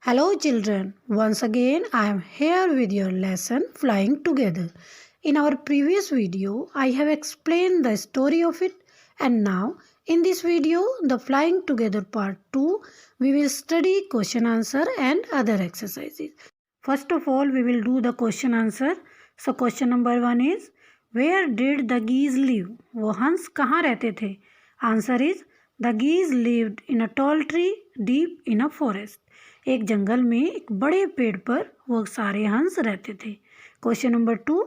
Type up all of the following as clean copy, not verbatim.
Hello children, once again I am here with your lesson Flying Together. In our previous video I have explained the story of it, and now in this video the Flying Together part 2 we will study question answer and other exercises. First of all we will do the question answer. So question number 1 is, where did the geese live? वो हंस कहाँ रहते थे? Answer is, the geese lived in a tall tree deep in a forest. एक जंगल में एक बड़े पेड़ पर वो सारे हंस रहते थे. Question number 2,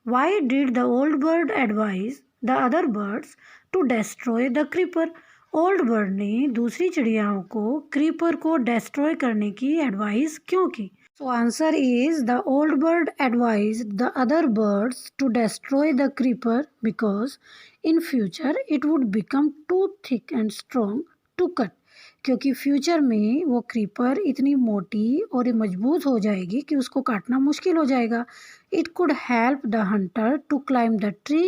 why did the old bird advise the other birds to destroy the creeper? Old bird ने दूसरी चिड़ियाओं को क्रीपर को डेस्ट्रॉय करने की एडवाइस क्यों की? So answer is, the old bird advised the other birds to destroy the creeper because in future it would become too thick and strong to cut. क्योंकि future में वो क्रीपर इतनी मोटी और मजबूत हो जाएगी कि उसको काटना मुश्किल हो जाएगा. It could help the hunter to climb the tree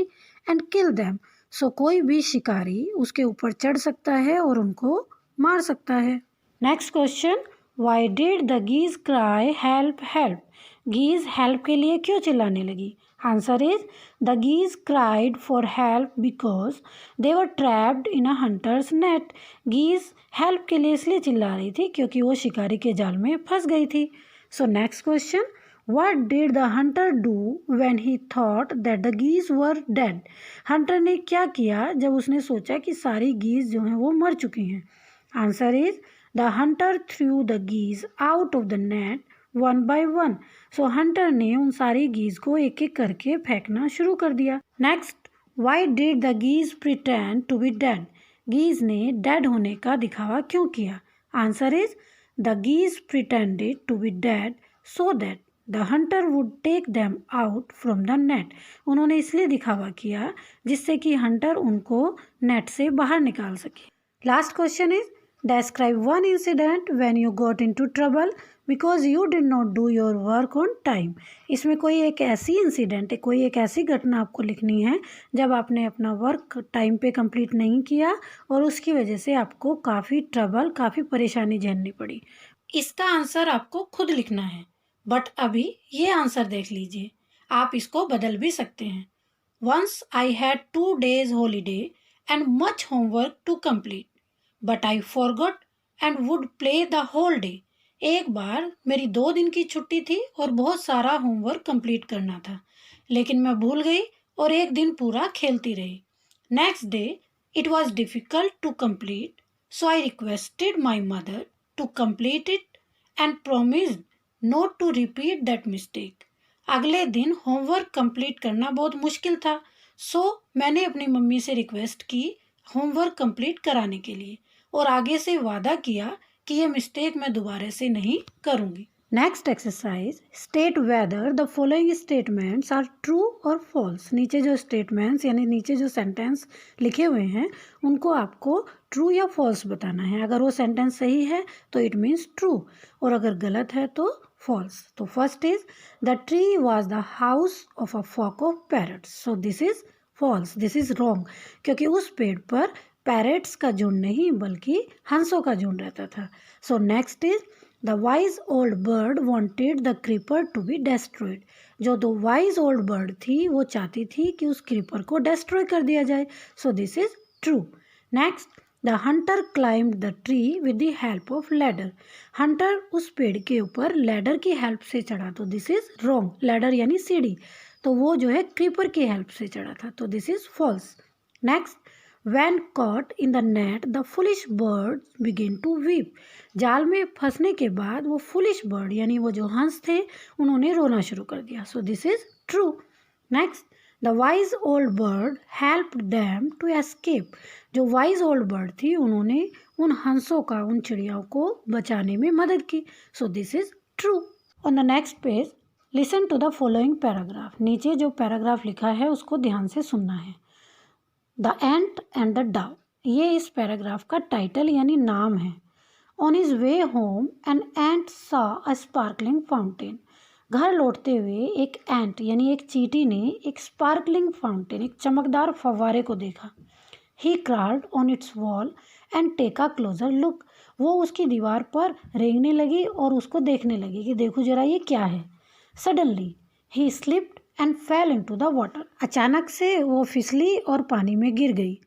and kill them. So कोई भी शिकारी उसके ऊपर चढ़ सकता है और उनको मार सकता है. Next question, why did the geese cry help help? Geese help के लिए क्यों चिल्लाने लगी? Answer is, the geese cried for help because they were trapped in a hunter's net. Geese help के लिए इसलिए चिल्ला रही थी क्योंकि वो शिकारी के जाल में फंस गई थी. So next question, what did the hunter do when he thought that the geese were dead? Hunter ने क्या किया जब उसने सोचा कि सारी गीज जो हैं वो मर चुकी हैं? Answer is, the hunter threw the geese out of the net one by one. So hunter ने उन सारी गीज को एक एक करके फेंकना शुरू कर दिया. Next, why did the geese pretend to be dead? Geese ने डेड होने का दिखावा क्यों किया? Answer is, the geese pretended to be dead so that the hunter would take them out from the net. उन्होंने इसलिए दिखावा किया जिससे कि हंटर उनको नेट से बाहर निकाल सके. Last question is, describe one incident when you got into trouble because you did not do your work on time. इसमें कोई एक ऐसी इंसिडेंट है, कोई एक ऐसी घटना आपको लिखनी है जब आपने अपना वर्क टाइम पे कंप्लीट नहीं किया और उसकी वजह से आपको काफ़ी ट्रबल, काफ़ी परेशानी झेलनी पड़ी. इसका आंसर आपको खुद लिखना है, बट अभी ये आंसर देख लीजिए, आप इसको बदल भी सकते हैं. Once I had 2 days holiday and much homework to complete but I forgot and would play the whole day. एक बार मेरी 2 दिन की छुट्टी थी और बहुत सारा होमवर्क कंप्लीट करना था, लेकिन मैं भूल गई और एक दिन पूरा खेलती रही. Next day it was difficult to complete, so I requested my mother to complete it and promised not to repeat that mistake. अगले दिन होमवर्क कंप्लीट करना बहुत मुश्किल था, सो मैंने अपनी मम्मी से रिक्वेस्ट की होमवर्क कंप्लीट कराने के लिए और आगे से वादा किया कि ये मिस्टेक मैं दोबारा से नहीं करूँगी. Next exercise, state whether the following statements are true और फॉल्स. नीचे जो स्टेटमेंट्स यानी नीचे जो सेंटेंस लिखे हुए हैं उनको आपको ट्रू या फॉल्स बताना है. अगर वो सेंटेंस सही है तो इट मीन्स ट्रू और अगर गलत है तो फॉल्स. तो first is, the tree was the house of a flock of parrots. So this is false, this is wrong, क्योंकि उस पेड़ पर पैरेट्स का झुंड नहीं बल्कि हंसों का झुंड रहता था. So next is, the wise old bird wanted the creeper to be destroyed. जो दो वाइज ओल्ड बर्ड थी वो चाहती थी कि उस क्रीपर को डेस्ट्रॉय कर दिया जाए. सो this is true. Next, the Hunter climbed the tree with the help of ladder. Hunter उस पेड़ के ऊपर लैडर की हेल्प से चढ़ा, तो दिस इज रॉन्ग. लैडर यानी सीढ़ी, तो वो जो है क्रीपर की हेल्प से चढ़ा था, तो this is false. Next, When caught in the net, the foolish birds begin to weep. जाल में फंसने के बाद वो foolish bird यानी वो जो हंस थे उन्होंने रोना शुरू कर दिया. So this is true. Next, the wise old bird helped them to escape. जो wise old bird थी उन्होंने उन हंसों का, उन चिड़ियाओं को बचाने में मदद की. So this is true. On the next page, listen to the following paragraph. नीचे जो पैराग्राफ लिखा है उसको ध्यान से सुनना है. The ant and the Dove, ये इस पैराग्राफ का टाइटल यानी नाम है. On his way home an ant saw a sparkling fountain. घर लौटते हुए एक एंट यानी एक चींटी ने एक स्पार्कलिंग फाउंटेन, एक चमकदार फव्वारे को देखा. He crowd on its wall and take a closer look. वो उसकी दीवार पर रेंगने लगी और उसको देखने लगी कि देखो जरा ये क्या है। Suddenly he slipped and fell into the water. अचानक से वो फिसली और पानी में गिर गई।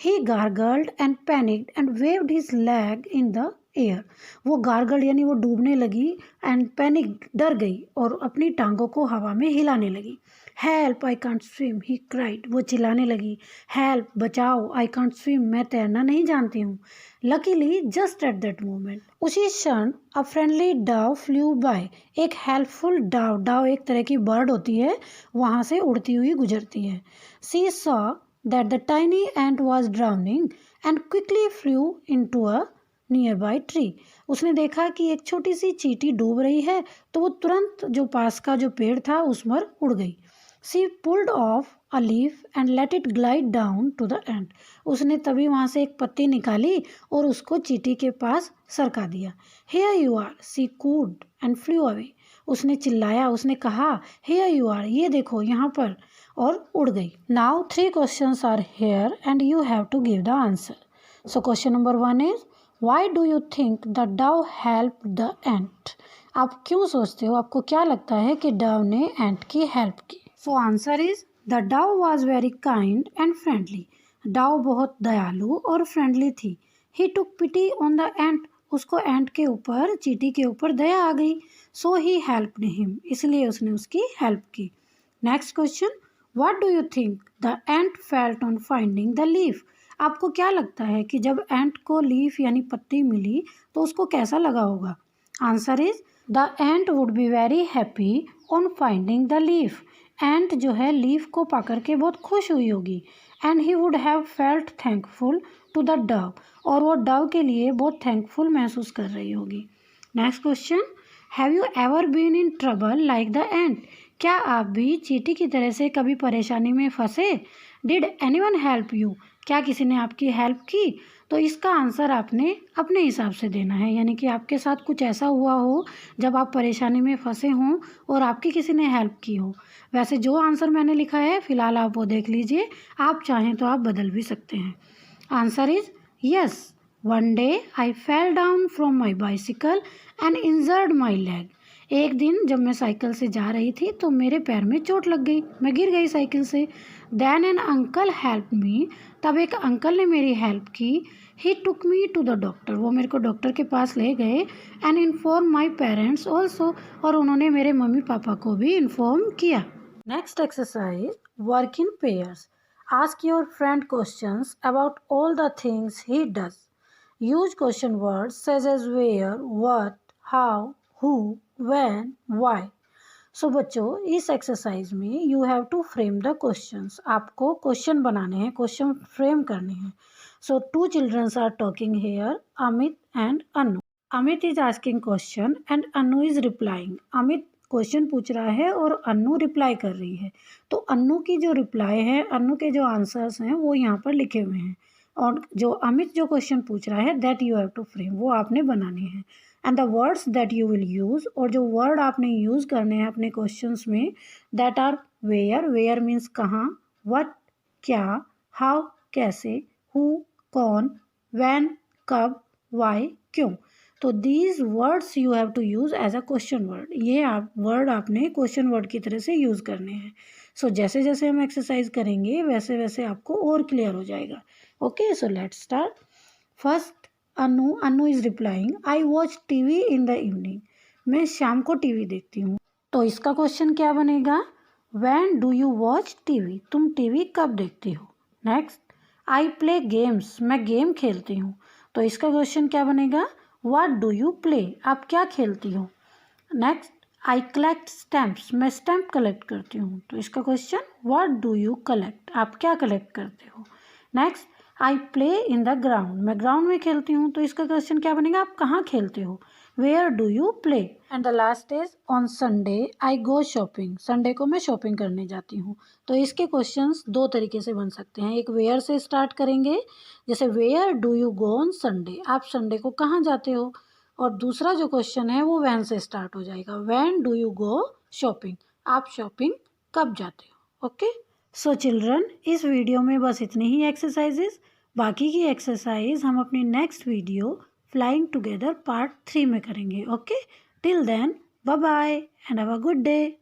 He gargled and panicked and waved his leg in the air. वो गार्गल यानी वो डूबने लगी एंड पैनिक डर गई और अपनी टांगों को हवा में हिलाने लगी। Help I can't swim he cried. वो चिल्लाने लगी, हेल्प बचाओ, आई कांट स्विम, मैं तैरना नहीं जानती हूँ। Luckily just at that moment, उसी क्षण a friendly dove flew by. एक हेल्पफुल डाव, डाव एक तरह की बर्ड होती है, वहाँ से उड़ती हुई गुजरती है। She saw that the tiny ant was drowning and quickly flew into a nearby tree. उसने देखा कि एक छोटी सी चींटी डूब रही है, तो वो तुरंत जो पास का जो पेड़ था उस पर उड़ गई। She pulled off a leaf and let it glide down to the ant. उसने तभी वहाँ से एक पत्ती निकाली और उसको चींटी के पास सरका दिया। Here you are, she cooed and flew away. उसने चिल्लाया, उसने कहा हेयर यू आर, ये देखो यहाँ पर, और उड़ गई। Now 3 questions are here and you have to give the answer. So question number 1 is why do you think the dove help the ant. आप क्यों सोचते हो, आपको क्या लगता है कि डव ने एंट की हेल्प की। So answer is the Dove was very kind and friendly. Dove बहुत दयालु और फ्रेंडली थी। ही टुक पिटी ऑन द एंट। उसको एंट के ऊपर, चींटी के ऊपर दया आ गई। सो ही हेल्प्ड हिम, इसलिए उसने उसकी हेल्प की। Next question, what do you think the ant felt on finding the leaf. आपको क्या लगता है कि जब एंट को लीफ यानी पत्ती मिली तो उसको कैसा लगा होगा। Answer is the ant would be very happy on finding the leaf. Ant जो है लीफ को पाकर के बहुत खुश हुई होगी। And he would have felt thankful to the dove, और वो डव के लिए बहुत थैंकफुल महसूस कर रही होगी। Next question, have you ever been in trouble like the ant. क्या आप भी चींटी की तरह से कभी परेशानी में फंसे। डिड एनीवन हेल्प यू, क्या किसी ने आपकी हेल्प की। तो इसका आंसर आपने अपने हिसाब से देना है, यानी कि आपके साथ कुछ ऐसा हुआ हो जब आप परेशानी में फंसे हों और आपकी किसी ने हेल्प की हो। वैसे जो आंसर मैंने लिखा है फ़िलहाल आप वो देख लीजिए, आप चाहें तो आप बदल भी सकते हैं। Answer is yes, one day I fell down from my bicycle and injured my leg. एक दिन जब मैं साइकिल से जा रही थी तो मेरे पैर में चोट लग गई, मैं गिर गई साइकिल से। Then an uncle help me, तब एक अंकल ने मेरी हेल्प की। He took me to the doctor, वो मेरे को डॉक्टर के पास ले गए। And inform my parents also, और उन्होंने मेरे मम्मी पापा को भी इन्फॉर्म किया। Next exercise, work in pairs. Ask your friend questions about all the things he does. Use question words such as where, what, how, who, when, why. सो बच्चों, इस exercise में you have to frame the questions. आपको question बनाने हैं, question frame करने हैं। So 2 childrens are talking here, Amit and Anu. Amit is asking question and Anu is replying. Amit question पूछ रहा है और अनु रिप्लाई कर रही है। तो अनु की जो रिप्लाई है, अनु के जो आंसर्स हैं वो यहाँ पर लिखे हुए हैं, और जो अमित जो क्वेश्चन पूछ रहा है that you have to frame, वो आपने बनाने हैं। And the words that you will use, और जो वर्ड आपने यूज़ करने हैं अपने क्वेश्चंस में, that are where, where means कहाँ, व्हाट क्या, हाउ कैसे, हु कौन, व्हेन कब, व्हाई क्यों। तो these words you have to use as a question word. ये आप वर्ड आपने क्वेश्चन वर्ड की तरह से यूज़ करने हैं। सो जैसे जैसे हम एक्सरसाइज करेंगे वैसे वैसे आपको और क्लियर हो जाएगा। Okay, so let's start. First, Anu is replying, I watch TV in the evening. मैं शाम को टीवी देखती हूँ। तो इसका क्वेश्चन क्या बनेगा, when do you watch TV, तुम टीवी कब देखती हो। नेक्स्ट, आई प्ले गेम्स, मैं गेम खेलती हूँ। तो इसका क्वेश्चन क्या बनेगा, व्हाट डू यू प्ले, आप क्या खेलती हो। नेक्स्ट, आई कलेक्ट स्टैम्प्स, मैं स्टैम्प कलेक्ट करती हूँ। तो इसका question, what do you collect, आप क्या कलेक्ट करते हो। Next, I play in the ground, मैं ग्राउंड में खेलती हूँ। तो इसका क्वेश्चन क्या बनेगा, आप कहाँ खेलते हो, where do you play. And the last is on Sunday I go shopping, Sunday को मैं शॉपिंग करने जाती हूँ। तो इसके क्वेश्चंस 2 तरीके से बन सकते हैं। एक वेयर से स्टार्ट करेंगे, जैसे where do you go on Sunday, आप संडे को कहाँ जाते हो। और दूसरा जो क्वेश्चन है वो वैन से स्टार्ट हो जाएगा, when do you go shopping, आप शॉपिंग कब जाते हो। ओके, सो चिल्ड्रन, इस वीडियो में बस इतनी ही एक्सरसाइजेस। बाकी की एक्सरसाइज हम अपनी next video flying together part 3 में करेंगे। Okay, till then bye bye and have a good day.